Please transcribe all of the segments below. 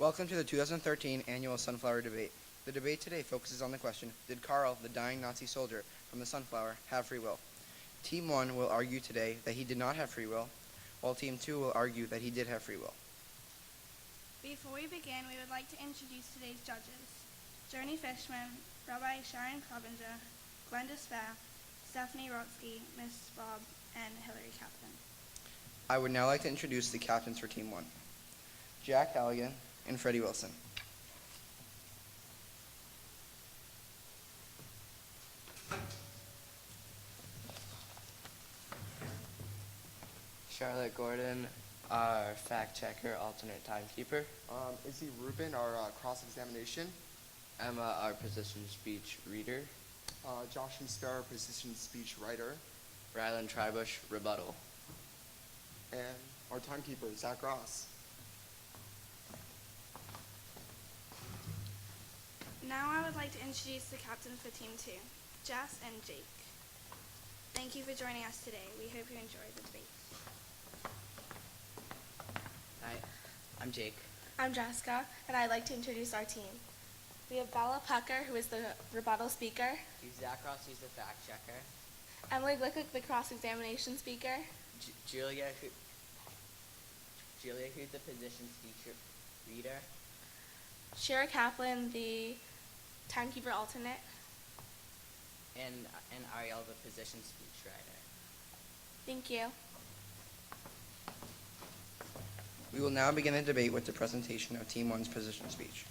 Welcome to the 2013 Annual Sunflower Debate. The debate today focuses on the question, did Karl, the dying Nazi soldier from the Sunflower, have free will? Team 1 will argue today that he did not have free will, while Team 2 will argue that he did have free will. Before we begin, we would like to introduce today's judges. Journey Fishman, Rabbi Sharon Clevenger, Glenda Spaff, Stephanie Rotsky, Miss Bob, and Hillary Kaplan. I would now like to introduce the captains for Team 1, Jack Halligan and Freddie Wilson. Charlotte Gordon, our fact checker, alternate timekeeper. Izzy Rubin, our cross-examination. Emma, our position speech reader. Josh Sparrow, position speech writer. Rylan Tribush, rebuttal. And our timekeeper, Zach Ross. Now I would like to introduce the captains for Team 2, Jess and Jake. Thank you for joining us today. We hope you enjoy the debate. Hi, I'm Jake. I'm Jessica, and I'd like to introduce our team. We have Bella Pucker, who is the rebuttal speaker. He's Zach Ross, he's the fact checker. Emily Glickwick, the cross-examination speaker. Julia, who's the position speech reader. Shira Kaplan, the timekeeper alternate. And Ariel, the position speech writer. Thank you. We will now begin the debate with the presentation of Team 1's position speech.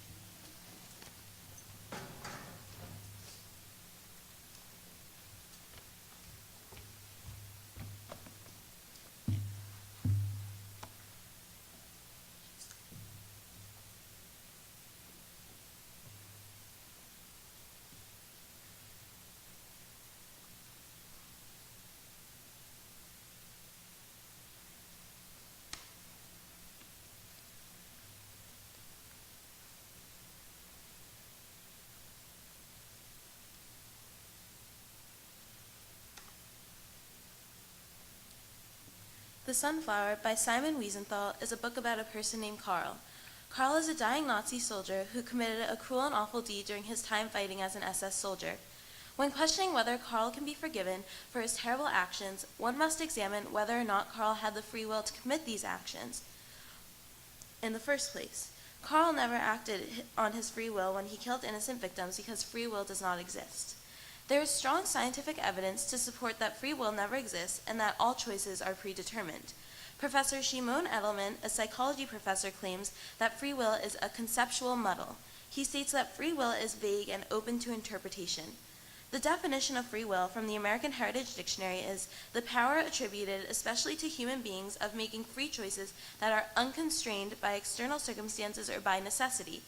The Sunflower by Simon Wiesenthal is a book about a person named Karl. Karl is a dying Nazi soldier who committed a cruel and awful deed during his time fighting as an SS soldier. When questioning whether Karl can be forgiven for his terrible actions, one must examine whether or not Karl had the free will to commit these actions in the first place. Karl never acted on his free will when he killed innocent victims because free will does not exist. There is strong scientific evidence to support that free will never exists and that all choices are predetermined. Professor Shimon Edelman, a psychology professor, claims that free will is a conceptual muddle. He states that free will is vague and open to interpretation. The definition of free will from the American Heritage Dictionary is the power attributed especially to human beings of making free choices that are unconstrained by external circumstances or by necessity.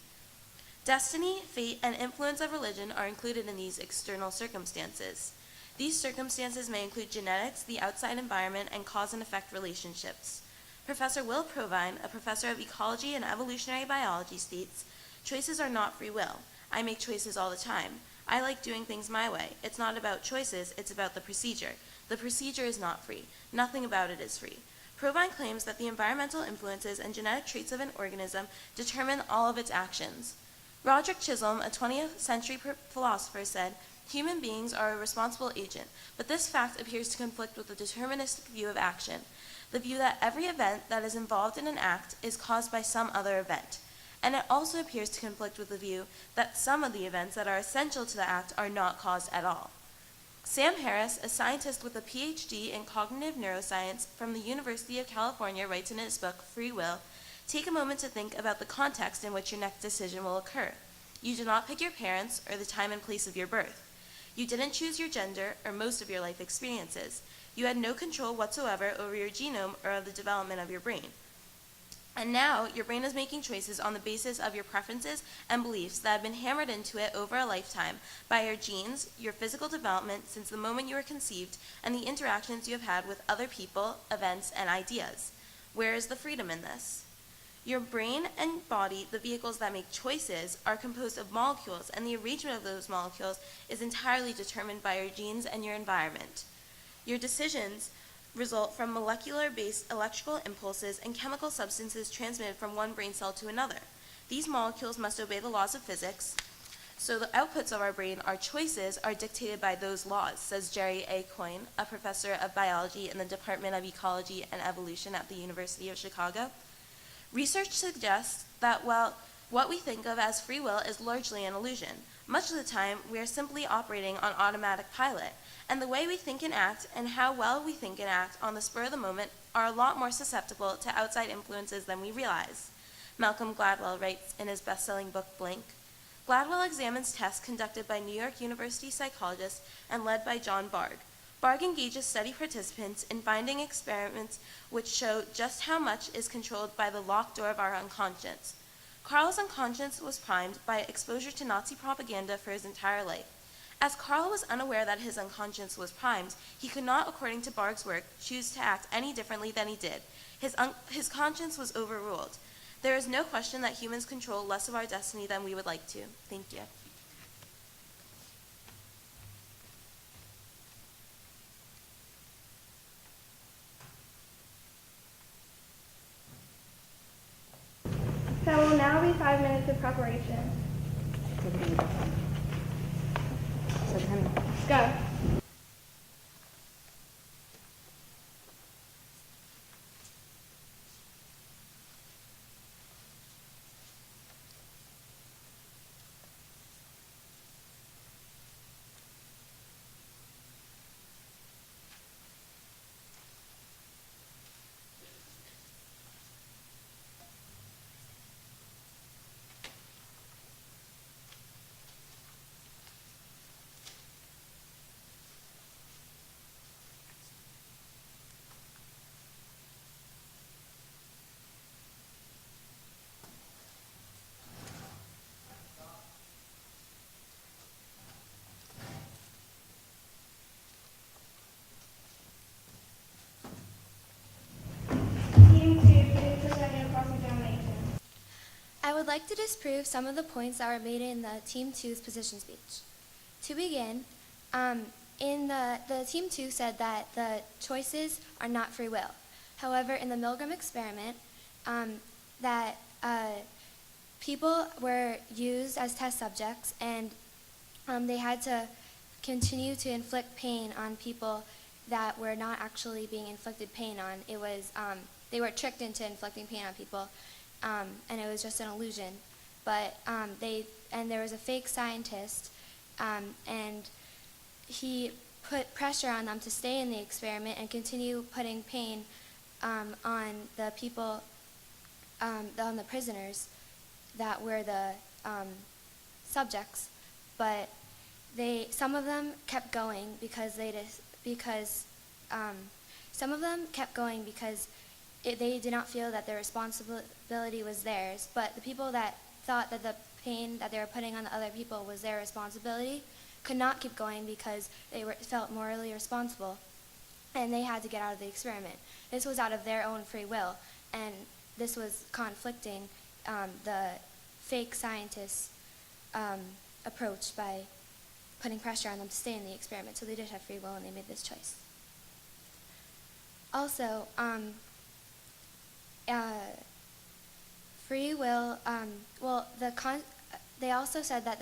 Destiny, fate, and influence of religion are included in these external circumstances. These circumstances may include genetics, the outside environment, and cause and effect relationships. Professor Will Provine, a professor of ecology and evolutionary biology, states, "Choices are not free will. I make choices all the time. I like doing things my way. It's not about choices, it's about the procedure. The procedure is not free. Nothing about it is free." Provine claims that the environmental influences and genetic traits of an organism determine all of its actions. Roderick Chisholm, a 20th century philosopher, said, "Human beings are a responsible agent, but this fact appears to conflict with the deterministic view of action, the view that every event that is involved in an act is caused by some other event. And it also appears to conflict with the view that some of the events that are essential to the act are not caused at all." Sam Harris, a scientist with a PhD in cognitive neuroscience from the University of California, writes in his book, Free Will, "Take a moment to think about the context in which your next decision will occur. You did not pick your parents or the time and place of your birth. You didn't choose your gender or most of your life experiences. You had no control whatsoever over your genome or the development of your brain. And now, your brain is making choices on the basis of your preferences and beliefs that have been hammered into it over a lifetime by your genes, your physical development since the moment you were conceived, and the interactions you have had with other people, events, and ideas. Where is the freedom in this? Your brain and body, the vehicles that make choices, are composed of molecules, and the arrangement of those molecules is entirely determined by your genes and your environment. Your decisions result from molecular-based electrical impulses and chemical substances transmitted from one brain cell to another. These molecules must obey the laws of physics, so the outputs of our brain, our choices, are dictated by those laws, says Jerry A. Coyne, a professor of biology in the Department of Ecology and Evolution at the University of Chicago. Research suggests that while what we think of as free will is largely an illusion, much of the time we are simply operating on automatic pilot, and the way we think and act and how well we think and act on the spur of the moment are a lot more susceptible to outside influences than we realize. Malcolm Gladwell writes in his best-selling book, Blink. Gladwell examines tests conducted by New York University psychologists and led by John Bargh. Bargh engages study participants in finding experiments which show just how much is controlled by the locked door of our unconscious. Carl's unconscious was primed by exposure to Nazi propaganda for his entire life. As Carl was unaware that his unconscious was primed, he could not, according to Bargh's work, choose to act any differently than he did. His conscience was overruled. There is no question that humans control less of our destiny than we would like to. Thank you. There will now be 5 minutes of preparation. Go. Team 2, please present your cross-examination. I would like to disprove some of the points that were made in the Team 2's position speech. To begin, the Team 2 said that the choices are not free will. However, in the Milgram experiment, that people were used as test subjects, and they had to continue to inflict pain on people that were not actually being inflicted pain on. It was they were tricked into inflicting pain on people, and it was just an illusion. But there was a fake scientist, and he put pressure on them to stay in the experiment and continue putting pain on the people, on the prisoners that were the subjects. But some of them kept going because they did not feel that their responsibility was theirs. But the people that thought that the pain that they were putting on the other people was their responsibility could not keep going because they felt morally responsible, and they had to get out of the experiment. This was out of their own free will, and this was conflicting the fake scientists' approach by putting pressure on them to stay in the experiment. So they did have free will, and they made this choice. Also, free will, they also said that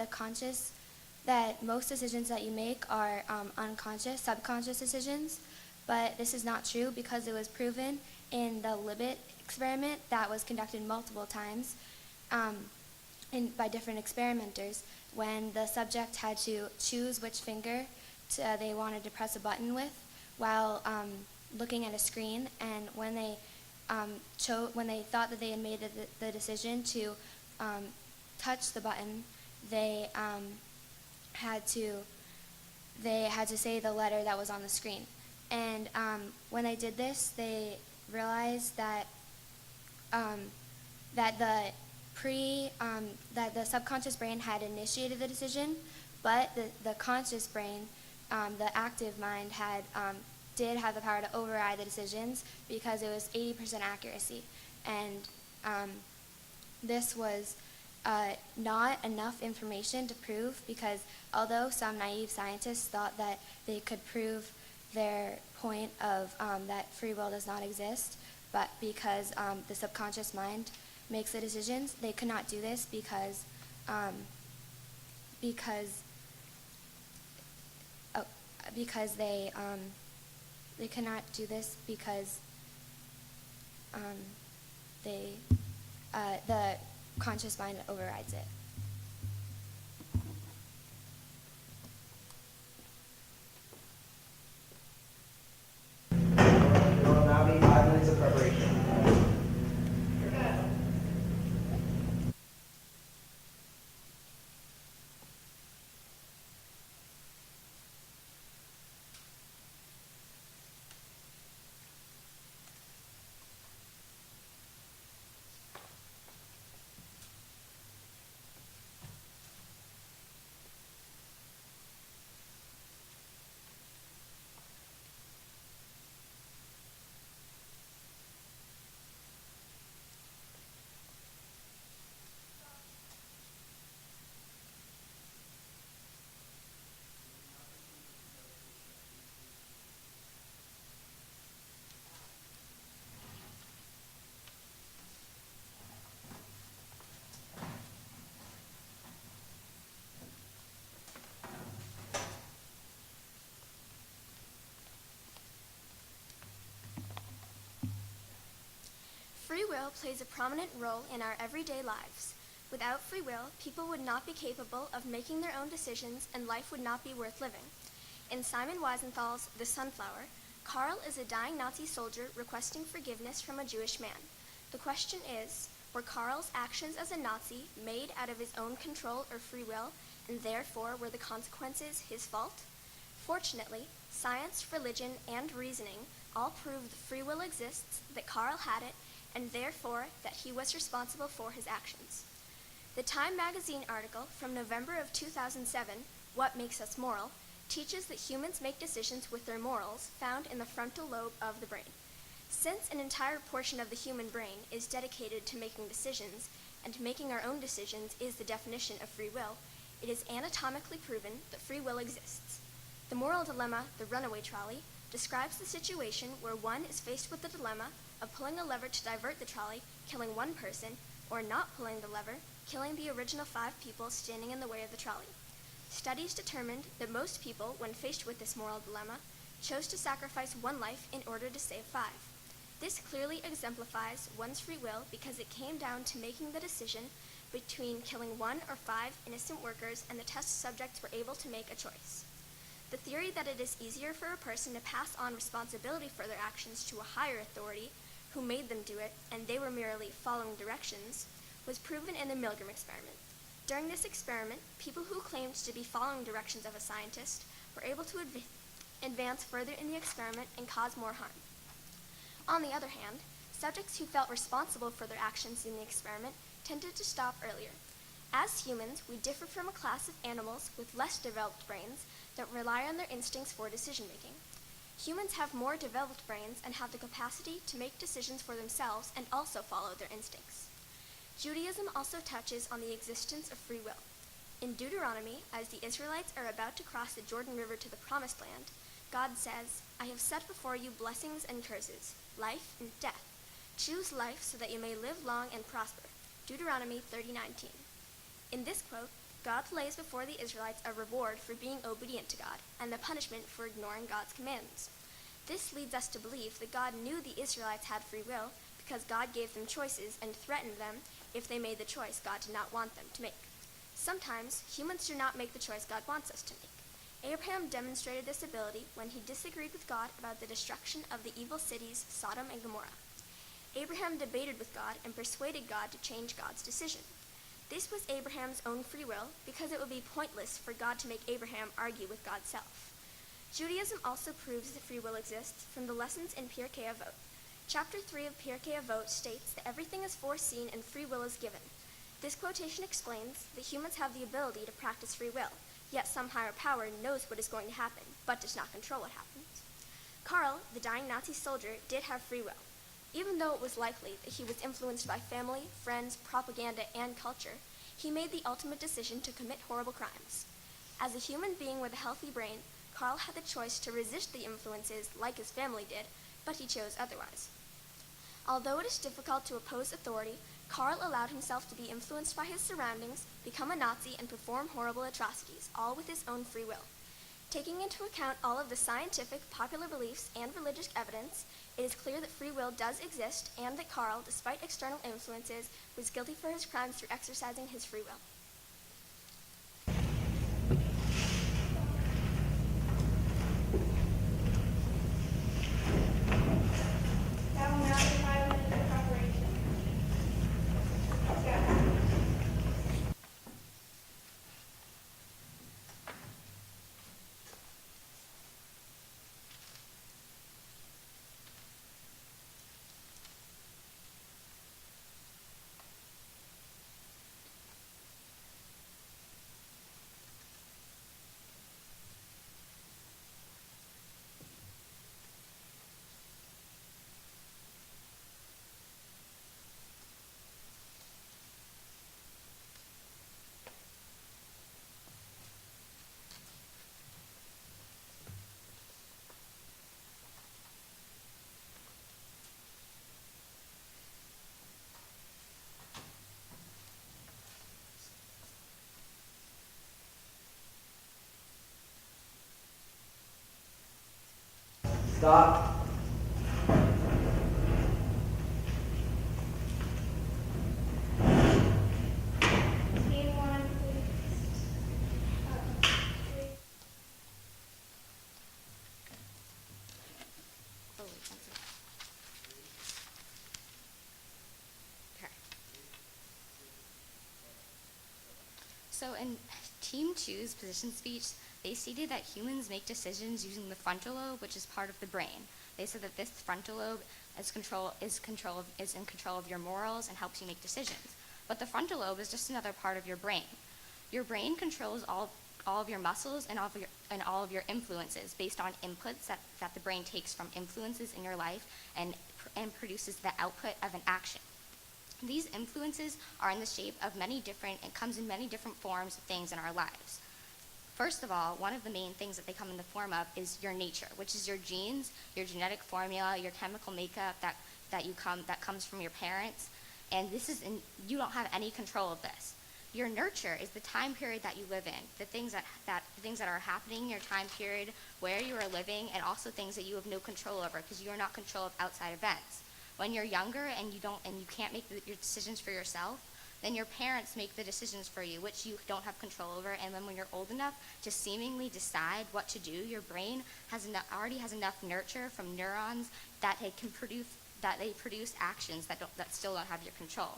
that most decisions that you make are unconscious, subconscious decisions, but this is not true because it was proven in the Libet experiment that was conducted multiple times by different experimenters, when the subject had to choose which finger they wanted to press a button with while looking at a screen, and when they thought that they had made the decision to touch the button, they had to say the letter that was on the screen. And when they did this, they realized that that the subconscious brain had initiated the decision, but the conscious brain, the active mind, did have the power to override the decisions because it was 80% accuracy. And this was not enough information to prove, because although some naive scientists thought that they could prove their point of that free will does not exist, but because the subconscious mind makes the decisions. They could not do this because they cannot do this because the conscious mind overrides it. There will now be 5 minutes of preparation. Free will plays a prominent role in our everyday lives. Without free will, people would not be capable of making their own decisions and life would not be worth living. In Simon Wiesenthal's The Sunflower, Karl is a dying Nazi soldier requesting forgiveness from a Jewish man. The question is, were Karl's actions as a Nazi made out of his own control or free will, and therefore were the consequences his fault? Fortunately, science, religion, and reasoning all prove that free will exists, that Karl had it, and therefore that he was responsible for his actions. The Time magazine article from November of 2007, What Makes Us Moral, teaches that humans make decisions with their morals found in the frontal lobe of the brain. Since an entire portion of the human brain is dedicated to making decisions, and making our own decisions is the definition of free will, it is anatomically proven that free will exists. The moral dilemma, The Runaway Trolley, describes the situation where one is faced with the dilemma of pulling a lever to divert the trolley, killing one person, or not pulling the lever, killing the original 5 people standing in the way of the trolley. Studies determined that most people, when faced with this moral dilemma, chose to sacrifice one life in order to save 5. This clearly exemplifies one's free will because it came down to making the decision between killing 1 or 5 innocent workers, and the test subjects were able to make a choice. The theory that it is easier for a person to pass on responsibility for their actions to a higher authority, who made them do it, and they were merely following directions, was proven in the Milgram experiment. During this experiment, people who claimed to be following directions of a scientist were able to advance further in the experiment and cause more harm. On the other hand, subjects who felt responsible for their actions in the experiment tended to stop earlier. As humans, we differ from a class of animals with less developed brains that rely on their instincts for decision-making. Humans have more developed brains and have the capacity to make decisions for themselves and also follow their instincts. Judaism also touches on the existence of free will. In Deuteronomy, as the Israelites are about to cross the Jordan River to the Promised Land, God says, "I have set before you blessings and curses, life and death. Choose life so that you may live long and prosper." Deuteronomy 30:19. In this quote, God lays before the Israelites a reward for being obedient to God and the punishment for ignoring God's commands. This leads us to believe that God knew the Israelites had free will because God gave them choices and threatened them if they made the choice God did not want them to make. Sometimes, humans do not make the choice God wants us to make. Abraham demonstrated this ability when he disagreed with God about the destruction of the evil cities Sodom and Gomorrah. Abraham debated with God and persuaded God to change God's decision. This was Abraham's own free will because it would be pointless for God to make Abraham argue with God's self. Judaism also proves that free will exists from the lessons in Pirkei Avot. Chapter 3 of Pirkei Avot states that everything is foreseen and free will is given. This quotation explains that humans have the ability to practice free will, yet some higher power knows what is going to happen, but does not control what happens. Karl, the dying Nazi soldier, did have free will. Even though it was likely that he was influenced by family, friends, propaganda, and culture, he made the ultimate decision to commit horrible crimes. As a human being with a healthy brain, Karl had the choice to resist the influences like his family did, but he chose otherwise. Although it is difficult to oppose authority, Carl allowed himself to be influenced by his surroundings, become a Nazi, and perform horrible atrocities, all with his own free will. Taking into account all of the scientific, popular beliefs, and religious evidence, it is clear that free will does exist and that Carl, despite external influences, was guilty for his crimes through exercising his free will. That will now be 5 minutes of preparation. Let's go. Stop. Team 1, please. So in Team 2's position speech, they stated that humans make decisions using the frontal lobe, which is part of the brain. They said that this frontal lobe is in control of your morals and helps you make decisions. But the frontal lobe is just another part of your brain. Your brain controls all of your muscles and all of your influences based on inputs that the brain takes from influences in your life and produces the output of an action. These influences are in the shape of it comes in many different forms of things in our lives. First of all, one of the main things that they come in the form of is your nature, which is your genes, your genetic formula, your chemical makeup that comes from your parents, and you don't have any control of this. Your nurture is the time period that you live in, the things that are happening in your time period, where you are living, and also things that you have no control over because you are not in control of outside events. When you're younger and you can't make your decisions for yourself, then your parents make the decisions for you, which you don't have control over. And then when you're old enough to seemingly decide what to do, your brain already has enough nurture from neurons that they produce actions that still don't have your control.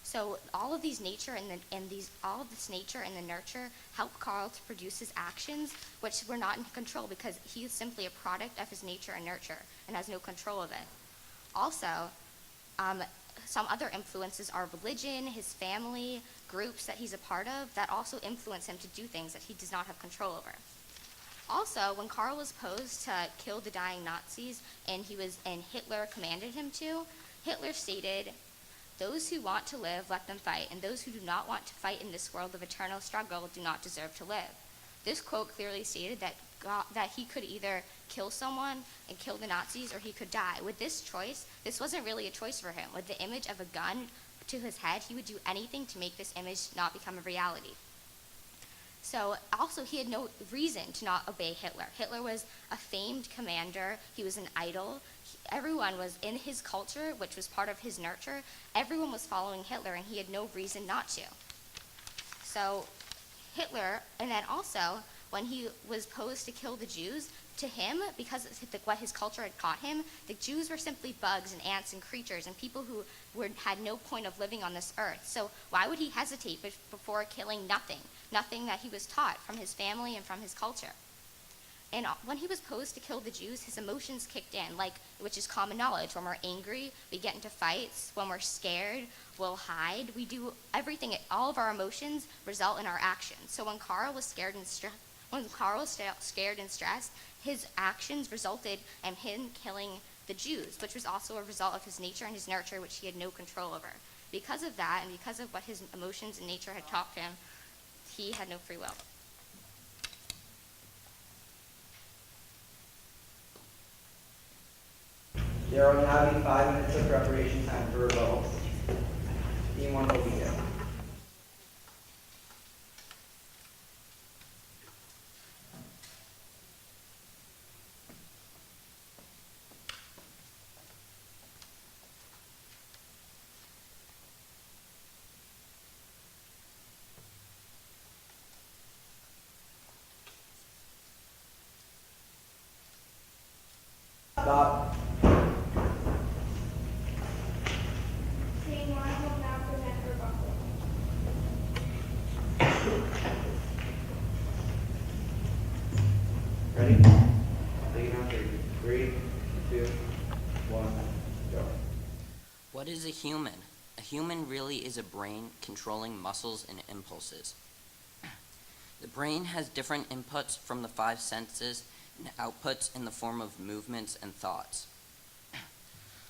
So all of this nature and the nurture help Carl to produce his actions, which were not in control because he is simply a product of his nature and nurture and has no control of it. Also, some other influences are religion, his family, groups that he's a part of that also influence him to do things that he does not have control over. Also, when Carl was posed to kill the dying Nazis and Hitler commanded him to, Hitler stated, "Those who want to live, let them fight, and those who do not want to fight in this world of eternal struggle do not deserve to live." This quote clearly stated that he could either kill someone and kill the Nazis or he could die. With this choice, this wasn't really a choice for him. With the image of a gun to his head, he would do anything to make this image not become a reality. So also he had no reason to not obey Hitler. Hitler was a famed commander. He was an idol. Everyone was in his culture, which was part of his nurture. Everyone was following Hitler and he had no reason not to. So Hitler, and then also when he was posed to kill the Jews, to him, because of what his culture had taught him, the Jews were simply bugs and ants and creatures and people who had no point of living on this earth. So why would he hesitate before killing nothing that he was taught from his family and from his culture? And when he was posed to kill the Jews, his emotions kicked in, which is common knowledge. When we're angry, we get into fights. When we're scared, we'll hide. We do everything. All of our emotions result in our actions. So when Carl was scared and stressed, his actions resulted in him killing the Jews, which was also a result of his nature and his nurture, which he had no control over. Because of that, and because of what his emotions and nature had taught him, he had no free will. There will now be 5 minutes of preparation time for rebuttals. Team 1 will begin. Stop. Team 1 will now present rebuttal. Ready? Take it on 3, 2, 1, go. What is a human? A human really is a brain controlling muscles and impulses. The brain has different inputs from the 5 senses and outputs in the form of movements and thoughts.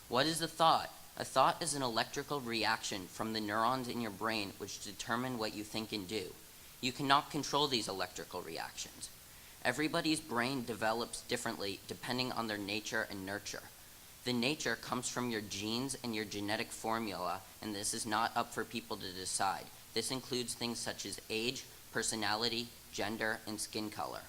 What is a thought? A thought is an electrical reaction from the neurons in your brain which determine what you think and do. You cannot control these electrical reactions. Everybody's brain develops differently depending on their nature and nurture. The nature comes from your genes and your genetic formula, and this is not up for people to decide. This includes things such as age, personality, gender, and skin color.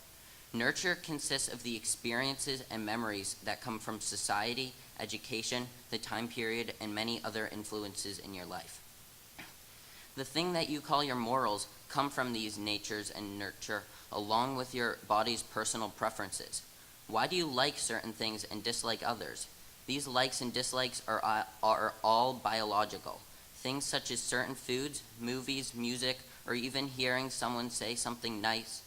Nurture consists of the experiences and memories that come from society, education, the time period, and many other influences in your life. The thing that you call your morals come from these natures and nurture, along with your body's personal preferences. Why do you like certain things and dislike others? These likes and dislikes are all biological. Things such as certain foods, movies, music, or even hearing someone say something nice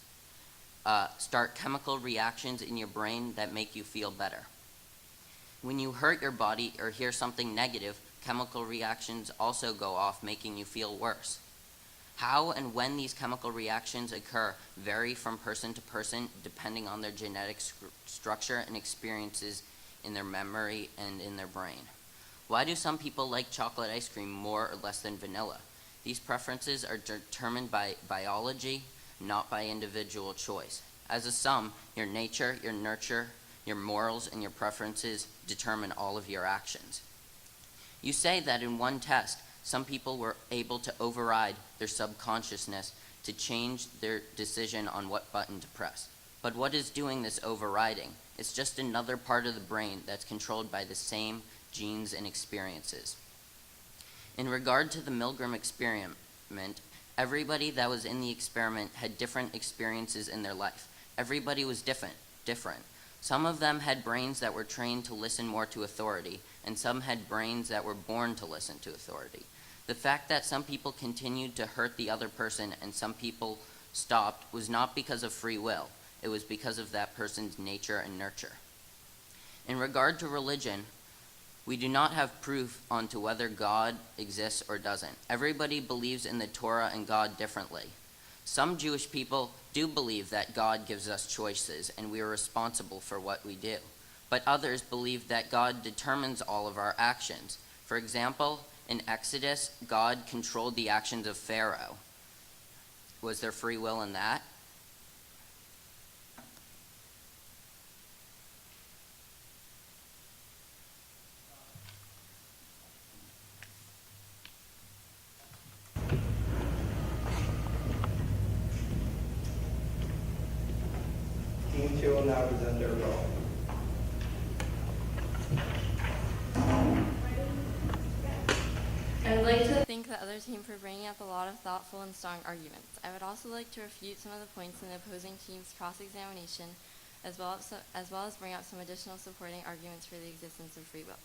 start chemical reactions in your brain that make you feel better. When you hurt your body or hear something negative, chemical reactions also go off, making you feel worse. How and when these chemical reactions occur vary from person to person depending on their genetic structure and experiences in their memory and in their brain. Why do some people like chocolate ice cream more or less than vanilla? These preferences are determined by biology, not by individual choice. As a sum, your nature, your nurture, your morals, and your preferences determine all of your actions. You say that in one test, some people were able to override their subconsciousness to change their decision on what button to press. But what is doing this overriding? It's just another part of the brain that's controlled by the same genes and experiences. In regard to the Milgram experiment, everybody that was in the experiment had different experiences in their life. Everybody was different. Some of them had brains that were trained to listen more to authority, and some had brains that were born to listen to authority. The fact that some people continued to hurt the other person and some people stopped was not because of free will. It was because of that person's nature and nurture. In regard to religion, we do not have proof onto whether God exists or doesn't. Everybody believes in the Torah and God differently. Some Jewish people do believe that God gives us choices and we are responsible for what we do. But others believe that God determines all of our actions. For example, in Exodus, God controlled the actions of Pharaoh. Was there free will in that? Team 2 will now present their role. I would like to thank the other team for bringing up a lot of thoughtful and strong arguments. I would also like to refute some of the points in the opposing team's cross-examination, as well as bring up some additional supporting arguments for the existence of free will.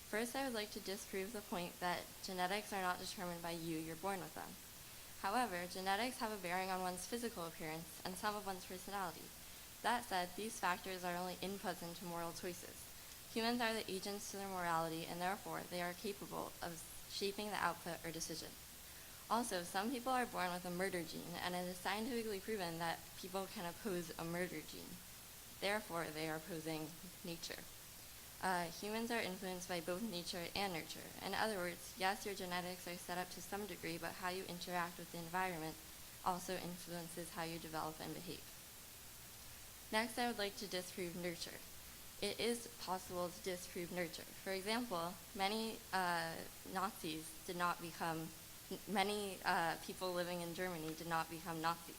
First, I would like to disprove the point that genetics are not determined by you, you're born with them. However, genetics have a bearing on one's physical appearance and some of one's personality. That said, these factors are only inputs into moral choices. Humans are the agents to their morality, and therefore they are capable of shaping the output or decision. Also, some people are born with a murder gene, and it is scientifically proven that people can oppose a murder gene. Therefore, they are opposing nature. Humans are influenced by both nature and nurture. In other words, yes, your genetics are set up to some degree, but how you interact with the environment also influences how you develop and behave. Next, I would like to disprove nurture. it is possible to disprove nurture. For example, many Nazis did not become, many people living in Germany did not become Nazis.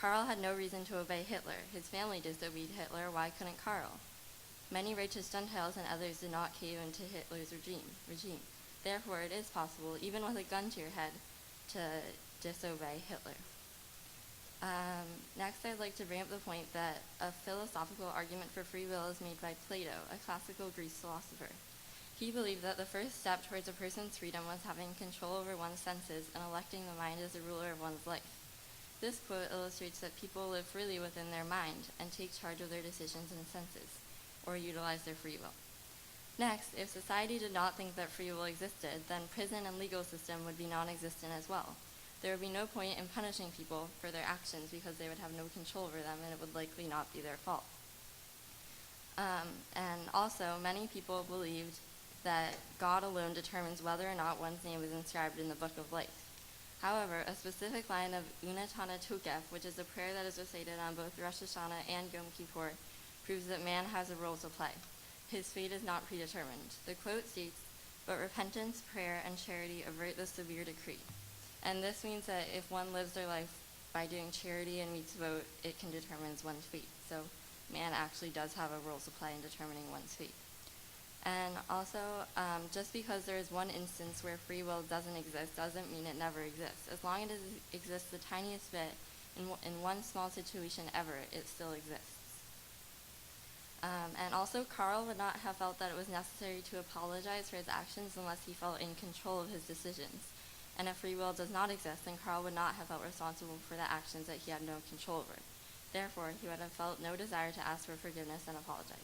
Karl had no reason to obey Hitler. His family disobeyed Hitler. Why couldn't Karl? Many righteous Gentiles and others did not cave into Hitler's regime. Therefore, it is possible, even with a gun to your head, to disobey Hitler. Next, I'd like to bring up the point that a philosophical argument for free will is made by Plato, a classical Greek philosopher. He believed that the first step towards a person's freedom was having control over one's senses and electing the mind as the ruler of one's life. This quote illustrates that people live freely within their mind and take charge of their decisions and senses, or utilize their free will. Next, if society did not think that free will existed, then prison and legal system would be non-existent as well. There would be no point in punishing people for their actions because they would have no control over them and it would likely not be their fault. And also, many people believed that God alone determines whether or not one's name is inscribed in the Book of Life. However, a specific line of Unatana Tukef, which is a prayer that is recited on both Rosh Hashanah and Yom Kippur, proves that man has a role to play. His fate is not predetermined. The quote states, "But repentance, prayer, and charity avert the severe decree." And this means that if one lives their life by doing charity and mitzvot, it can determine one's fate. So man actually does have a role to play in determining one's fate. And also, just because there is one instance where free will doesn't exist doesn't mean it never exists. As long as it exists the tiniest bit in one small situation ever, it still exists. And also, Karl would not have felt that it was necessary to apologize for his actions unless he felt in control of his decisions. And if free will does not exist, then Karl would not have felt responsible for the actions that he had no control over. Therefore, he would have felt no desire to ask for forgiveness and apologize.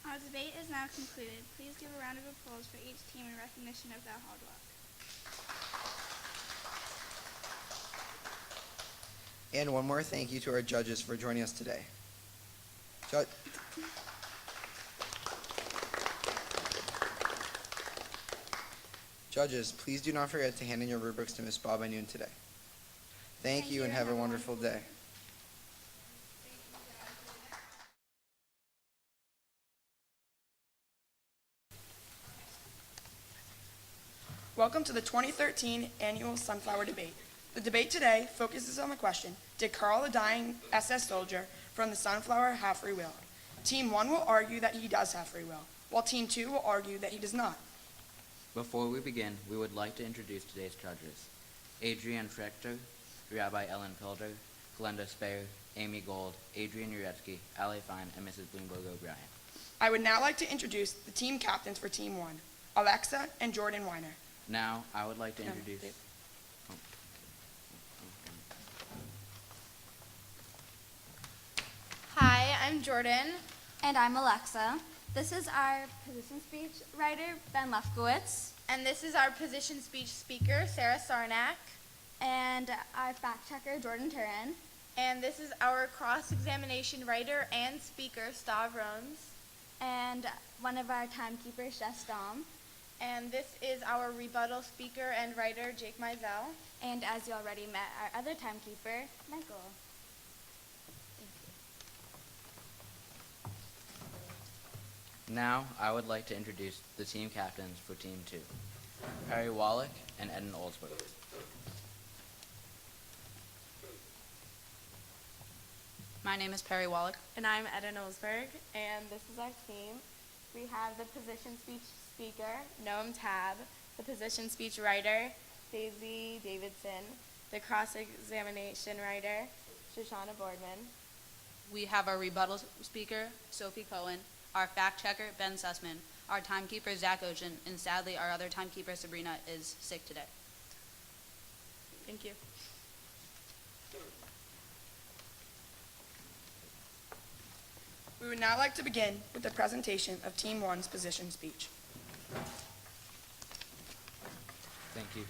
Our debate is now concluded. Please give a round of applause for each team in recognition of their hard work. And one more thank you to our judges for joining us today. Judges, please do not forget to hand in your rubrics to Ms. Bob by noon today. Thank you and have a wonderful day. Welcome to the 2013 Annual Sunflower Debate. The debate today focuses on the question, did Karl the dying SS soldier from the Sunflower have free will? Team 1 will argue that he does have free will, while Team 2 will argue that he does not. Before we begin, we would like to introduce today's judges. Adrienne Frechter, Rabbi Ellen Pilder, Glenda Speyer, Amy Gold, Adrian Uretsky, Ali Fine, and Mrs. Bloomberg O'Brien. I would now like to introduce the team captains for Team 1, Alexa and Jordan Weiner. Now, I would like to introduce... Hi, I'm Jordan. And I'm Alexa. This is our position speech writer, Ben Lefkowitz. And this is our position speech speaker, Sarah Sarnak. And our fact checker, Jordan Turin. And this is our cross-examination writer and speaker, Stav Rones. And one of our timekeepers, Jess Dom. And this is our rebuttal speaker and writer, Jake Mizell. And as you already met, our other timekeeper, Michael. Now, I would like to introduce the team captains for Team 2, Perry Wallach and Eden Oldsberg. My name is Perry Wallach. And I'm Eden Olsberg, and this is our team. We have the position speech speaker, Noam Tab, the position speech writer, Daisy Davidson, the cross-examination writer, Shoshana Boardman. We have our rebuttal speaker, Sophie Cohen, our fact checker, Ben Sussman, our timekeeper, Zach Ocean, and sadly, our other timekeeper, Sabrina, is sick today. Thank you. We would now like to begin with the presentation of Team 1's position speech. Thank you.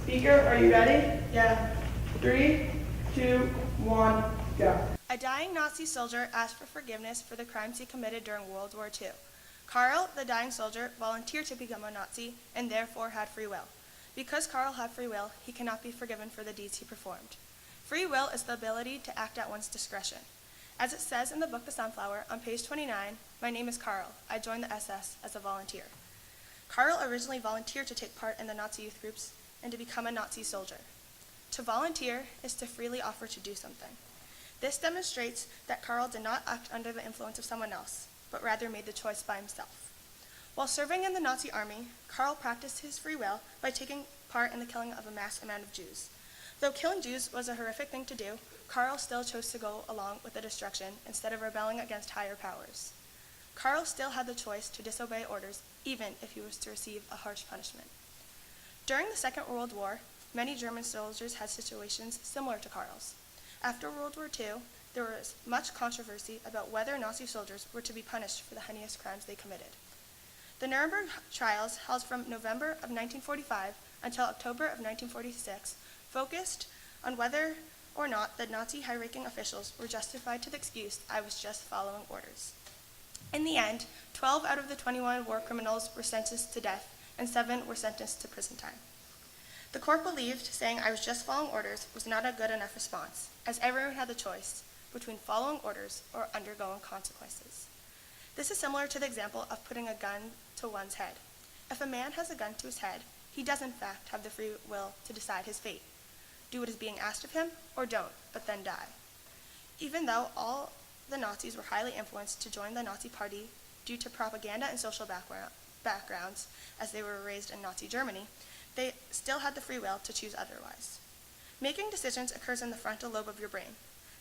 Speaker, are you ready? Yeah. 3, 2, 1, go. A dying Nazi soldier asked for forgiveness for the crimes he committed during World War II. Karl, the dying soldier, volunteered to become a Nazi and therefore had free will. Because Karl had free will, he cannot be forgiven for the deeds he performed. Free will is the ability to act at one's discretion. As it says in the book The Sunflower, on page 29, "My name is Karl. I joined the SS as a volunteer." Karl originally volunteered to take part in the Nazi youth groups and to become a Nazi soldier. To volunteer is to freely offer to do something. This demonstrates that Karl did not act under the influence of someone else, but rather made the choice by himself. While serving in the Nazi army, Karl practiced his free will by taking part in the killing of a mass amount of Jews. Though killing Jews was a horrific thing to do, Karl still chose to go along with the destruction instead of rebelling against higher powers. Karl still had the choice to disobey orders, even if he was to receive a harsh punishment. During the Second World War, many German soldiers had situations similar to Karl's. After World War II, there was much controversy about whether Nazi soldiers were to be punished for the heinous crimes they committed. The Nuremberg trials, held from November of 1945 until October of 1946, focused on whether or not the Nazi high-ranking officials were justified to the excuse, "I was just following orders." In the end, 12 out of the 21 war criminals were sentenced to death, and 7 were sentenced to prison time. The court believed saying "I was just following orders" was not a good enough response, as everyone had the choice between following orders or undergoing consequences. This is similar to the example of putting a gun to one's head. If a man has a gun to his head, he does in fact have the free will to decide his fate. Do what is being asked of him, or don't, but then die. Even though all the Nazis were highly influenced to join the Nazi Party due to propaganda and social backgrounds, as they were raised in Nazi Germany, they still had the free will to choose otherwise. Making decisions occurs in the frontal lobe of your brain.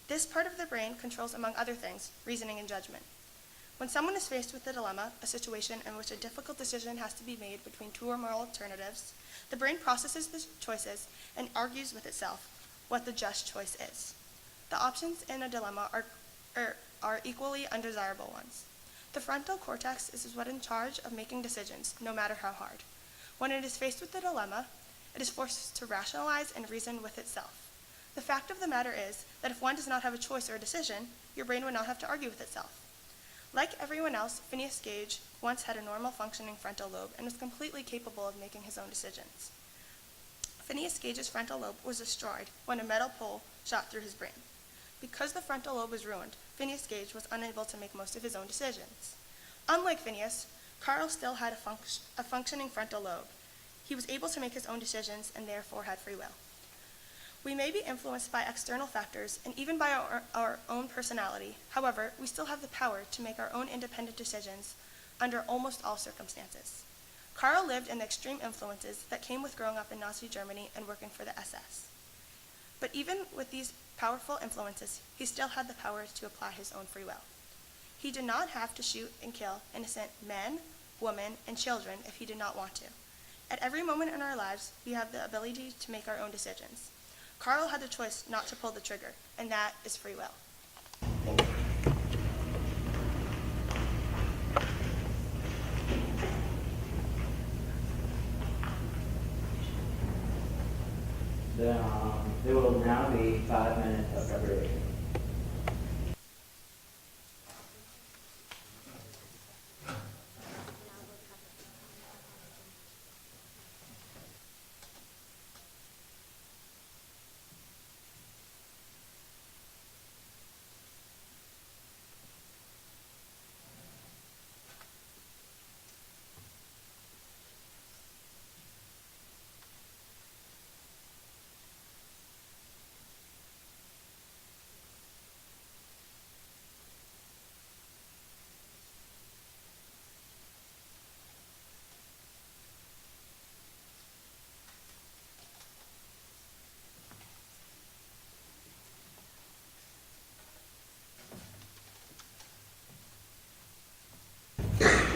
This part of the brain controls, among other things, reasoning and judgment. When someone is faced with a dilemma, a situation in which a difficult decision has to be made between two or more alternatives, the brain processes the choices and argues with itself what the just choice is. The options in a dilemma are equally undesirable ones. The frontal cortex is what is in charge of making decisions, no matter how hard. When it is faced with a dilemma, it is forced to rationalize and reason with itself. The fact of the matter is that if one does not have a choice or a decision, your brain would not have to argue with itself. Like everyone else, Phineas Gage once had a normal functioning frontal lobe and was completely capable of making his own decisions. Phineas Gage's frontal lobe was destroyed when a metal pole shot through his brain. Because the frontal lobe was ruined, Phineas Gage was unable to make most of his own decisions. Unlike Phineas, Karl still had a functioning frontal lobe. He was able to make his own decisions and therefore had free will. We may be influenced by external factors and even by our own personality. However, we still have the power to make our own independent decisions under almost all circumstances. Karl lived in the extreme influences that came with growing up in Nazi Germany and working for the SS. But even with these powerful influences, he still had the power to apply his own free will. He did not have to shoot and kill innocent men, women, and children if he did not want to. At every moment in our lives, we have the ability to make our own decisions. Karl had the choice not to pull the trigger, and that is free will. There will now be 5 minutes of preparation.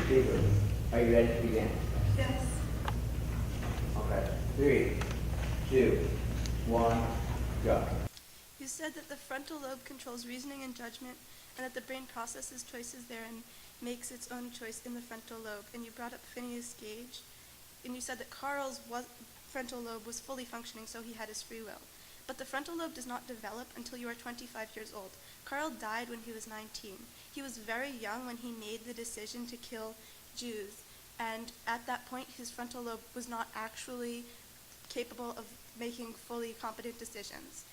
Speakers, are you ready to begin? Yes. Okay. 3, 2, 1, go. You said that the frontal lobe controls reasoning and judgment, and that the brain processes choices there and makes its own choice in the frontal lobe. And you brought up Phineas Gage, and you said that Carl's frontal lobe was fully functioning, so he had his free will. But the frontal lobe does not develop until you are 25 years old. Carl died when he was 19. He was very young when he made the decision to kill Jews, and at that point his frontal lobe was not actually capable of making fully competent decisions.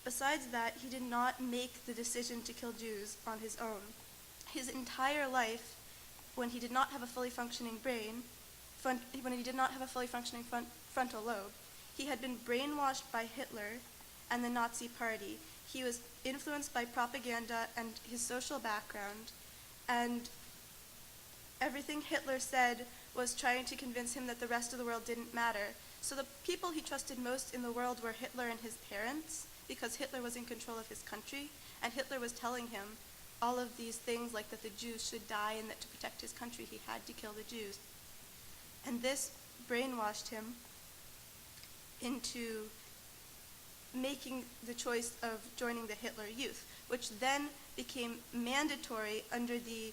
Besides that, he did not make the decision to kill Jews on his own. His entire life, when he did not have a fully functioning brain, when he did not have a fully functioning frontal lobe, he had been brainwashed by Hitler and the Nazi Party. He was influenced by propaganda and his social background, and everything Hitler said was trying to convince him that the rest of the world didn't matter. So the people he trusted most in the world were Hitler and his parents, because Hitler was in control of his country, and Hitler was telling him all of these things, like that the Jews should die and that to protect his country he had to kill the Jews. And this brainwashed him into making the choice of joining the Hitler Youth, which then became mandatory under the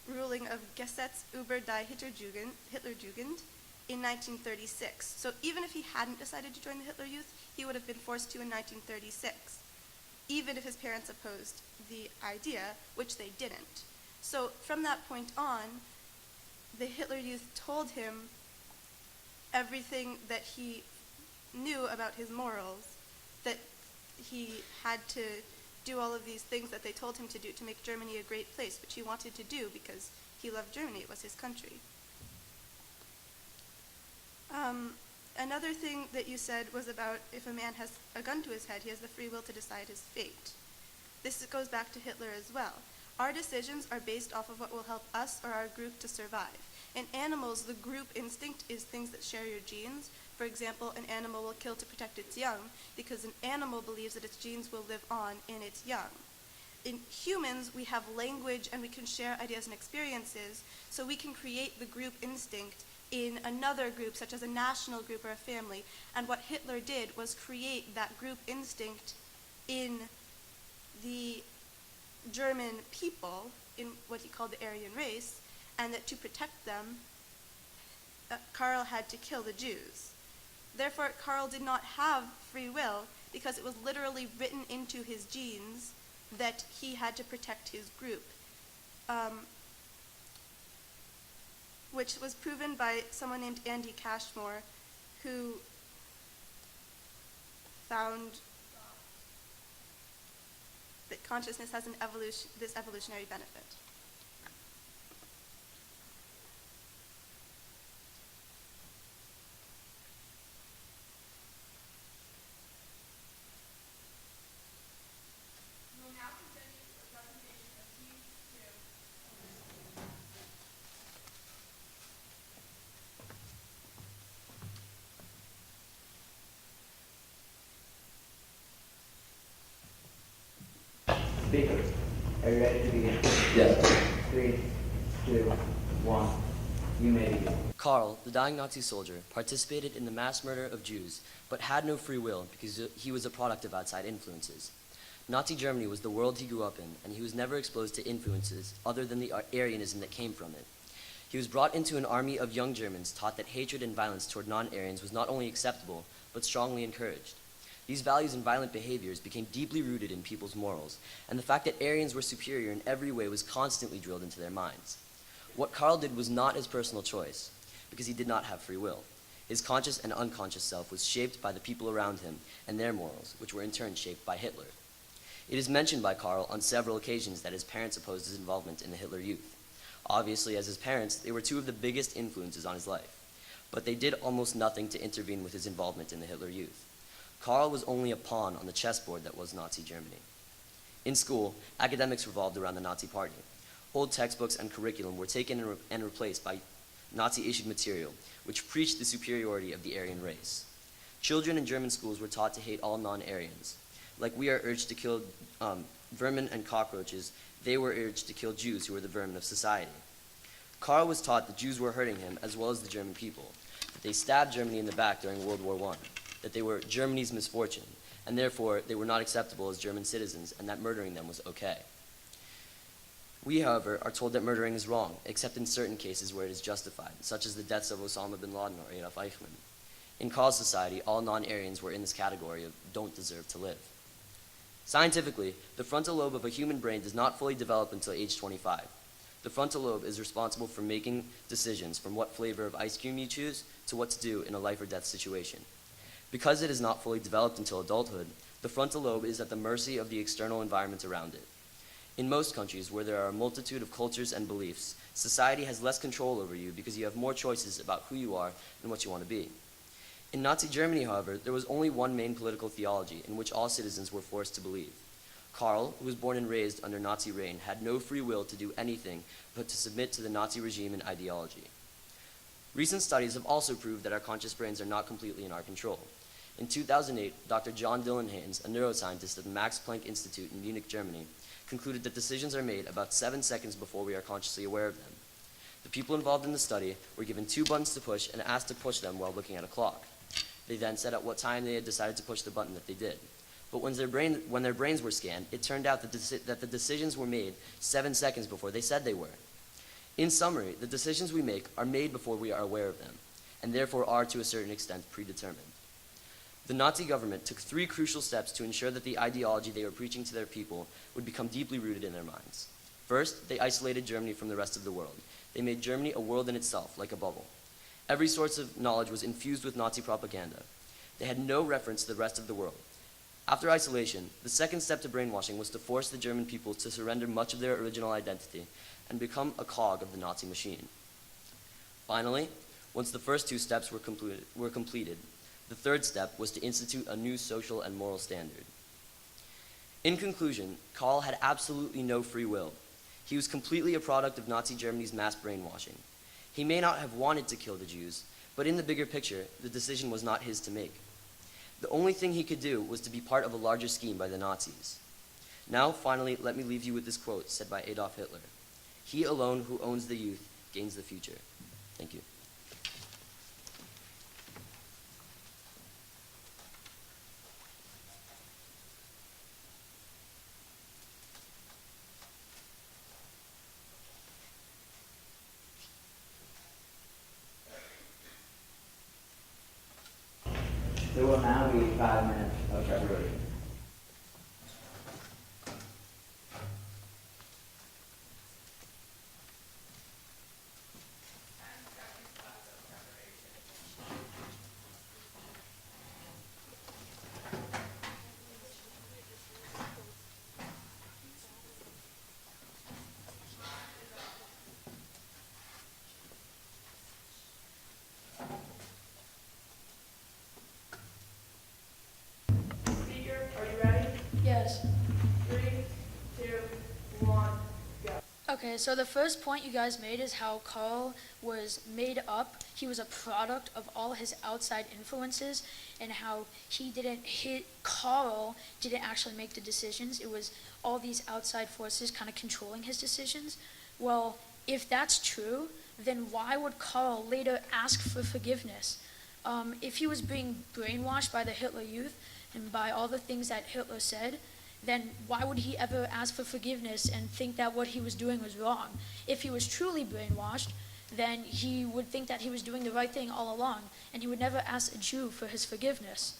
ruling of Gesetz über die Hitlerjugend in 1936. So even if he hadn't decided to join the Hitler Youth, he would have been forced to in 1936, even if his parents opposed the idea, which they didn't. So from that point on, the Hitler Youth told him everything that he knew about his morals, that he had to do all of these things that they told him to do to make Germany a great place, which he wanted to do because he loved Germany. It was his country. Another thing that you said was about if a man has a gun to his head, he has the free will to decide his fate. This goes back to Hitler as well. Our decisions are based off of what will help us or our group to survive. In animals, the group instinct is things that share your genes. For example, an animal will kill to protect its young because an animal believes that its genes will live on in its young. In humans, we have language and we can share ideas and experiences, so we can create the group instinct in another group, such as a national group or a family. And what Hitler did was create that group instinct in the German people, in what he called the Aryan race, and that to protect them, Karl had to kill the Jews. Therefore, Karl did not have free will because it was literally written into his genes that he had to protect his group, which was proven by someone named Andy Cashmore, who found that consciousness has this evolutionary benefit. Speakers, are you ready to begin? Yes. 3, 2, 1, you may begin. Karl, the dying Nazi soldier, participated in the mass murder of Jews, but had no free will because he was a product of outside influences. Nazi Germany was the world he grew up in, and he was never exposed to influences other than the Aryanism that came from it. He was brought into an army of young Germans taught that hatred and violence toward non-Aryans was not only acceptable, but strongly encouraged. These values and violent behaviors became deeply rooted in people's morals, and the fact that Aryans were superior in every way was constantly drilled into their minds. What Karl did was not his personal choice, because he did not have free will. His conscious and unconscious self was shaped by the people around him and their morals, which were in turn shaped by Hitler. It is mentioned by Karl on several occasions that his parents opposed his involvement in the Hitler Youth. Obviously, as his parents, they were two of the biggest influences on his life, but they did almost nothing to intervene with his involvement in the Hitler Youth. Karl was only a pawn on the chessboard that was Nazi Germany. In school, academics revolved around the Nazi Party. Old textbooks and curriculum were taken and replaced by Nazi-issued material, which preached the superiority of the Aryan race. Children in German schools were taught to hate all non-Aryans. Like we are urged to kill vermin and cockroaches, they were urged to kill Jews who were the vermin of society. Karl was taught the Jews were hurting him as well as the German people, that they stabbed Germany in the back during World War I, that they were Germany's misfortune, and therefore they were not acceptable as German citizens, and that murdering them was okay. We, however, are told that murdering is wrong, except in certain cases where it is justified, such as the deaths of Osama bin Laden or Adolf Eichmann. In Karl's society, all non-Aryans were in this category of don't deserve to live. Scientifically, the frontal lobe of a human brain does not fully develop until age 25. The frontal lobe is responsible for making decisions from what flavor of ice cream you choose to what to do in a life or death situation. Because it is not fully developed until adulthood, the frontal lobe is at the mercy of the external environment around it. In most countries where there are a multitude of cultures and beliefs, society has less control over you because you have more choices about who you are and what you want to be. In Nazi Germany, however, there was only one main political theology in which all citizens were forced to believe. Karl, who was born and raised under Nazi reign, had no free will to do anything but to submit to the Nazi regime and ideology. Recent studies have also proved that our conscious brains are not completely in our control. In 2008, Dr. John Dylan Haynes, a neuroscientist at the Max Planck Institute in Munich, Germany, concluded that decisions are made about 7 seconds before we are consciously aware of them. The people involved in the study were given 2 buttons to push and asked to push them while looking at a clock. They then said at what time they had decided to push the button that they did. But when their brains were scanned, it turned out that the decisions were made 7 seconds before they said they were. In summary, the decisions we make are made before we are aware of them, and therefore are to a certain extent predetermined. The Nazi government took 3 crucial steps to ensure that the ideology they were preaching to their people would become deeply rooted in their minds. First, they isolated Germany from the rest of the world. They made Germany a world in itself, like a bubble. Every source of knowledge was infused with Nazi propaganda. They had no reference to the rest of the world. After isolation, the second step to brainwashing was to force the German people to surrender much of their original identity and become a cog of the Nazi machine. Finally, once the first 2 steps were completed, the third step was to institute a new social and moral standard. In conclusion, Karl had absolutely no free will. He was completely a product of Nazi Germany's mass brainwashing. He may not have wanted to kill the Jews, but in the bigger picture, the decision was not his to make. The only thing he could do was to be part of a larger scheme by the Nazis. Now, finally, let me leave you with this quote said by Adolf Hitler. "He alone who owns the youth gains the future." Thank you. There will now be 5 minutes of preparation. Yes. 3, 2, 1, go. Okay, so the first point you guys made is how Karl was made up. He was a product of all his outside influences, and how Karl didn't actually make the decisions. It was all these outside forces kind of controlling his decisions. Well, if that's true, then why would Karl later ask for forgiveness? If he was being brainwashed by the Hitler Youth and by all the things that Hitler said, then why would he ever ask for forgiveness and think that what he was doing was wrong? If he was truly brainwashed, then he would think that he was doing the right thing all along, and he would never ask a Jew for his forgiveness.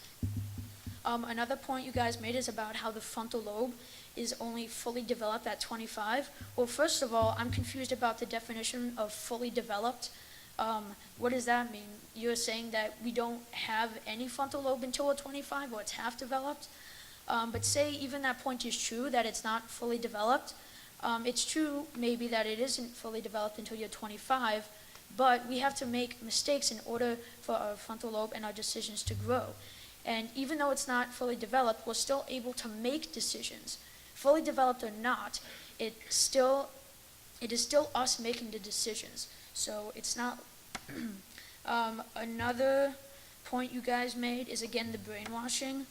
Another point you guys made is about how the frontal lobe is only fully developed at 25. Well, first of all, I'm confused about the definition of fully developed. What does that mean? You're saying that we don't have any frontal lobe until we're 25, or it's half developed? But say even that point is true, that it's not fully developed. It's true maybe that it isn't fully developed until you're 25, but we have to make mistakes in order for our frontal lobe and our decisions to grow. And even though it's not fully developed, we're still able to make decisions. Fully developed or not, it is still us making the decisions. So it's not. Another point you guys made is again the brainwashing.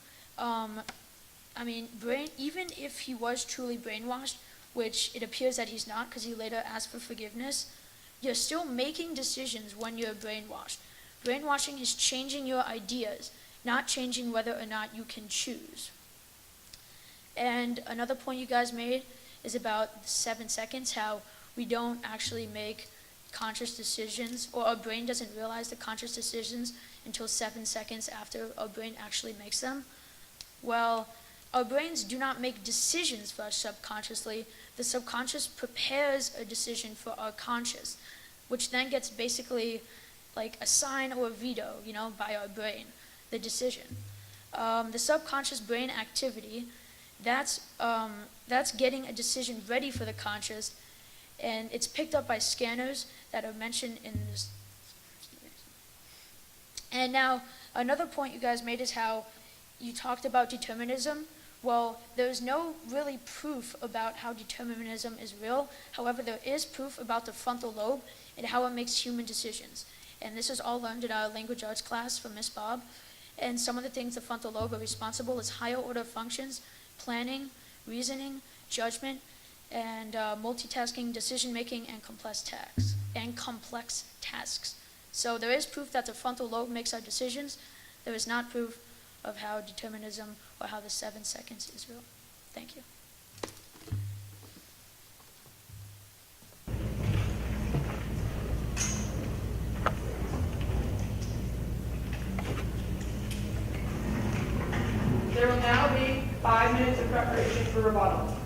Even if he was truly brainwashed, which it appears that he's not because he later asked for forgiveness, You're still making decisions when you're brainwashed. Brainwashing is changing your ideas, not changing whether or not you can choose. And another point you guys made is about the 7 seconds, how we don't actually make conscious decisions, or our brain doesn't realize the conscious decisions until 7 seconds after our brain actually makes them. Well, our brains do not make decisions for us subconsciously. The subconscious prepares a decision for our conscious, which then gets basically like a sign or a veto, by our brain, the decision. The subconscious brain activity, that's getting a decision ready for the conscious, and it's picked up by scanners that are mentioned in this. And now, another point you guys made is how you talked about determinism. Well, there's no really proof about how determinism is real. However, there is proof about the frontal lobe and how it makes human decisions. And this is all learned in our language arts class from Miss Bob. And some of the things the frontal lobe are responsible is higher order functions, planning, reasoning, judgment, and multitasking, decision-making, and complex tasks. So there is proof that the frontal lobe makes our decisions. There is not proof of how determinism or how the 7 seconds is real. Thank you. There will now be 5 minutes of preparation for rebuttal.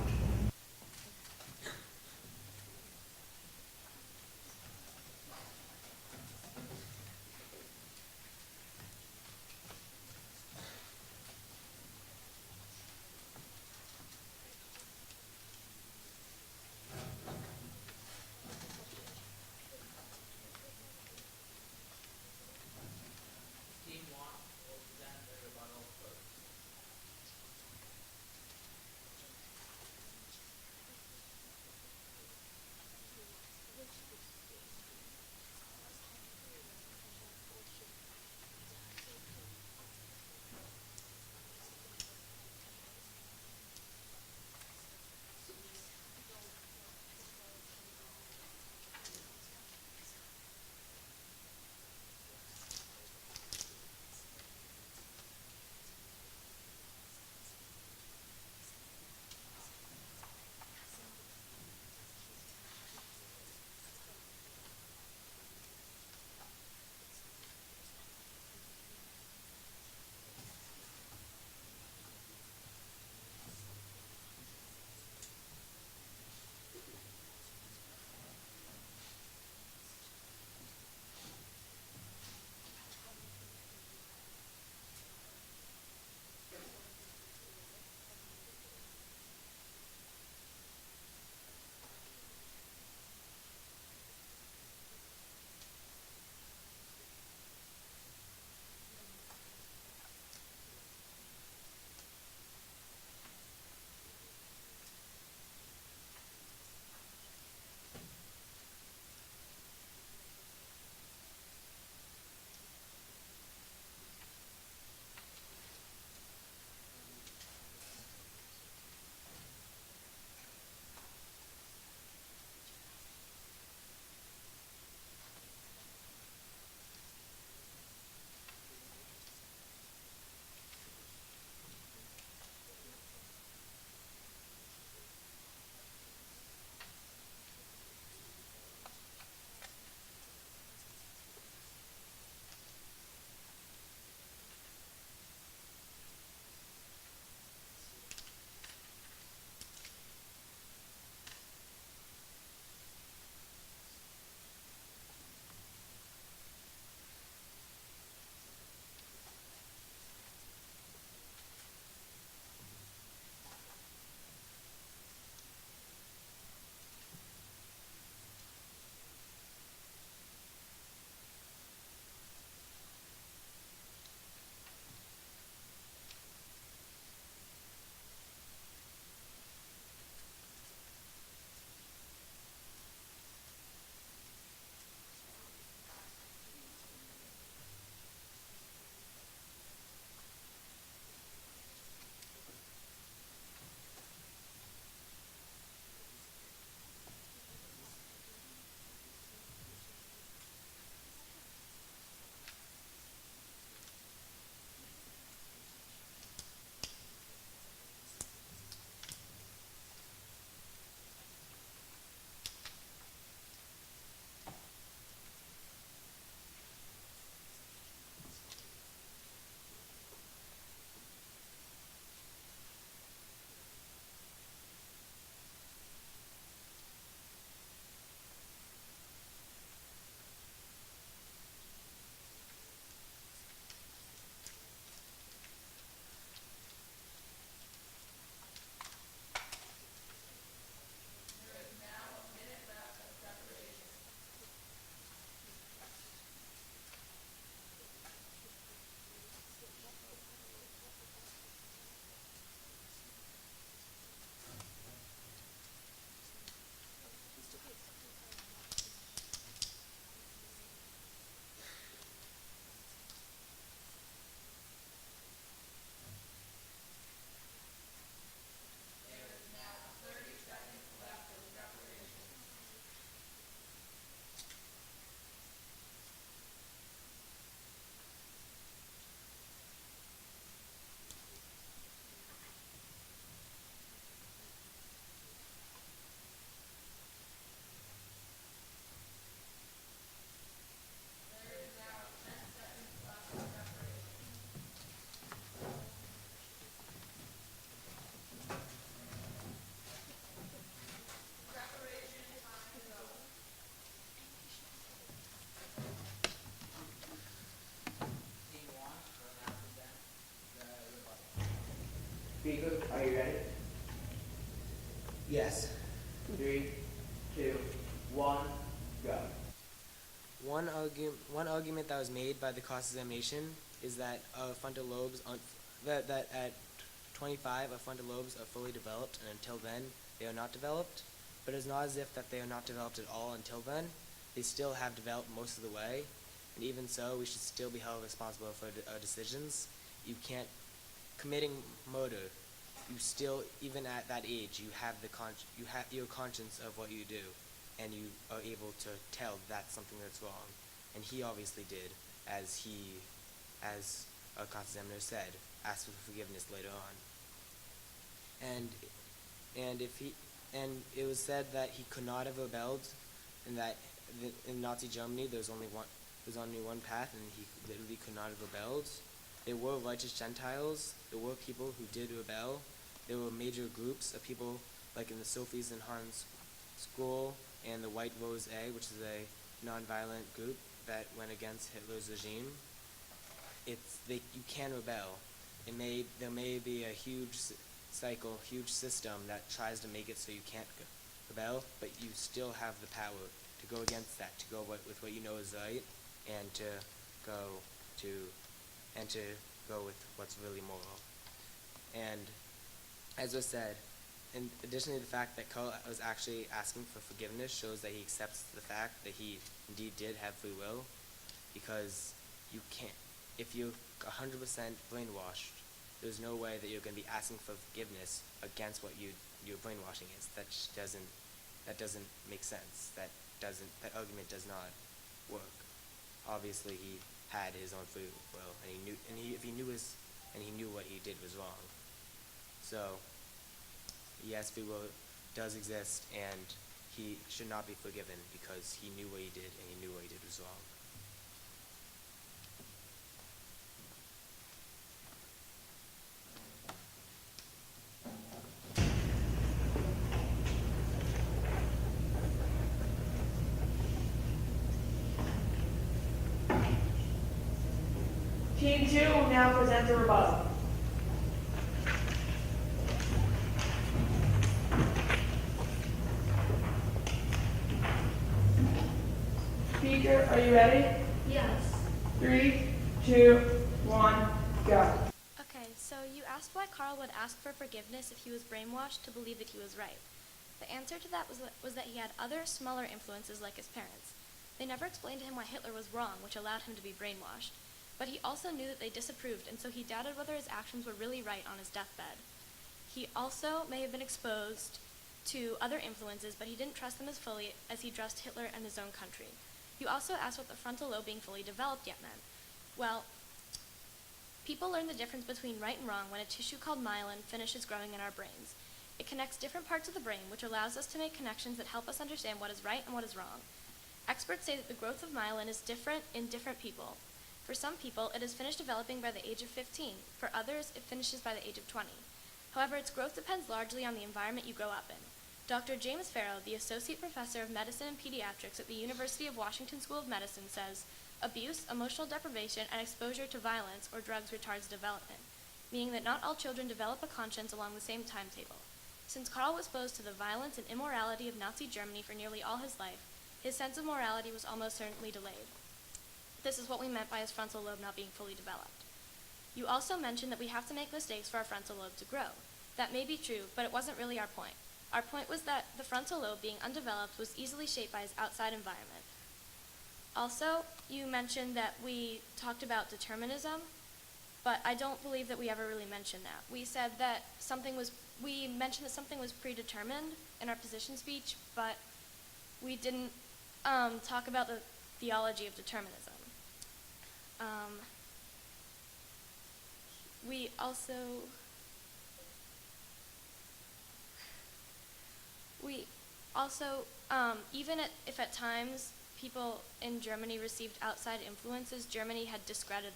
Speaker, are you ready? Yes. 3, 2, 1, go. One argument that was made by the cross-examination is that frontal lobes that at 25 our frontal lobes are fully developed, and until then they are not developed. But it's not as if that they are not developed at all until then. They still have developed most of the way, and even so, we should still be held responsible for our decisions. You can't committing murder. You still, even at that age, you have your conscience of what you do, and you are able to tell that's something that's wrong. And he obviously did, as our cross-examiner said, asked for forgiveness later on. And it was said that he could not have rebelled, and that in Nazi Germany there's only one path, and he literally could not have rebelled. There were righteous Gentiles. There were people who did rebel. There were major groups of people, like in the Sophies and Hans School and the White Rose Egg, which is a nonviolent group that went against Hitler's regime. You can rebel. There may be a huge cycle, huge system that tries to make it so you can't rebel, but you still have the power to go against that, to go with what you know is right, and to go with what's really moral. And as was said, and additionally, the fact that Carl was actually asking for forgiveness shows that he accepts the fact that he indeed did have free will, because you can't, if you're 100% brainwashed, there's no way that you're going to be asking for forgiveness against what your brainwashing is. That doesn't make sense. That argument does not work. Obviously, he had his own free will, and he knew what he did was wrong. So, yes, free will does exist, and he should not be forgiven because he knew what he did, and he knew what he did was wrong. Team 2 will now present a rebuttal. Speaker, are you ready? Yes. 3, 2, 1, go. Okay, so you asked why Carl would ask for forgiveness if he was brainwashed to believe that he was right. The answer to that was that he had other smaller influences like his parents. They never explained to him why Hitler was wrong, which allowed him to be brainwashed. But he also knew that they disapproved, and so he doubted whether his actions were really right on his deathbed. He also may have been exposed to other influences, but he didn't trust them as fully as he trusted Hitler and his own country. You also asked what the frontal lobe being fully developed yet meant. Well, people learn the difference between right and wrong when a tissue called myelin finishes growing in our brains. It connects different parts of the brain, which allows us to make connections that help us understand what is right and what is wrong. Experts say that the growth of myelin is different in different people. For some people, it is finished developing by the age of 15. For others, it finishes by the age of 20. However, its growth depends largely on the environment you grow up in. Dr. James Farrow, the Associate Professor of Medicine and Pediatrics at the University of Washington School of Medicine, says, abuse, emotional deprivation, and exposure to violence or drugs retards development, meaning that not all children develop a conscience along the same timetable. Since Carl was exposed to the violence and immorality of Nazi Germany for nearly all his life, his sense of morality was almost certainly delayed. This is what we meant by his frontal lobe not being fully developed. You also mentioned that we have to make mistakes for our frontal lobe to grow. That may be true, but it wasn't really our point. Our point was that the frontal lobe, being undeveloped, was easily shaped by his outside environment. Also, you mentioned that we talked about determinism, but I don't believe that we ever really mentioned that. We mentioned that something was predetermined in our position speech, but we didn't talk about the theology of determinism. We also even if at times people in Germany received outside influences, Germany had discredited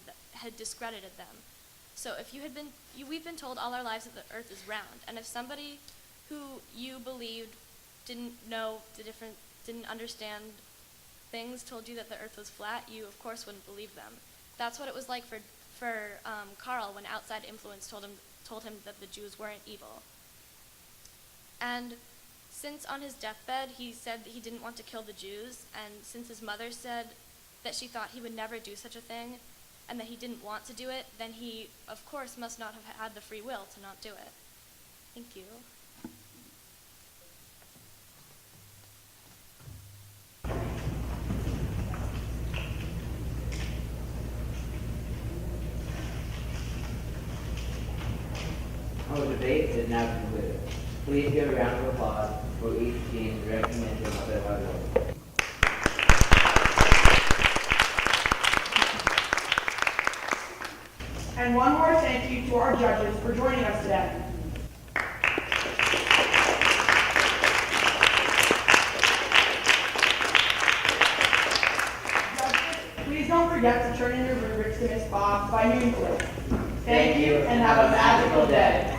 them. So if we've been told all our lives that the earth is round, and if somebody who you believed didn't understand things told you that the earth was flat, you of course wouldn't believe them. That's what it was like for for Carl when outside influence told him that the Jews weren't evil. And since on his deathbed he said that he didn't want to kill the Jews, and since his mother said that she thought he would never do such a thing, and that he didn't want to do it, then he, of course, must not have had the free will to not do it. Thank you. Our debate is now concluded. Please give a round of applause for each team's recognition of their hard work. And one more thank you to our judges for joining us today. Judges, please don't forget to turn in your rubrics to Ms. Bob by noon today. Thank you and have a magical day.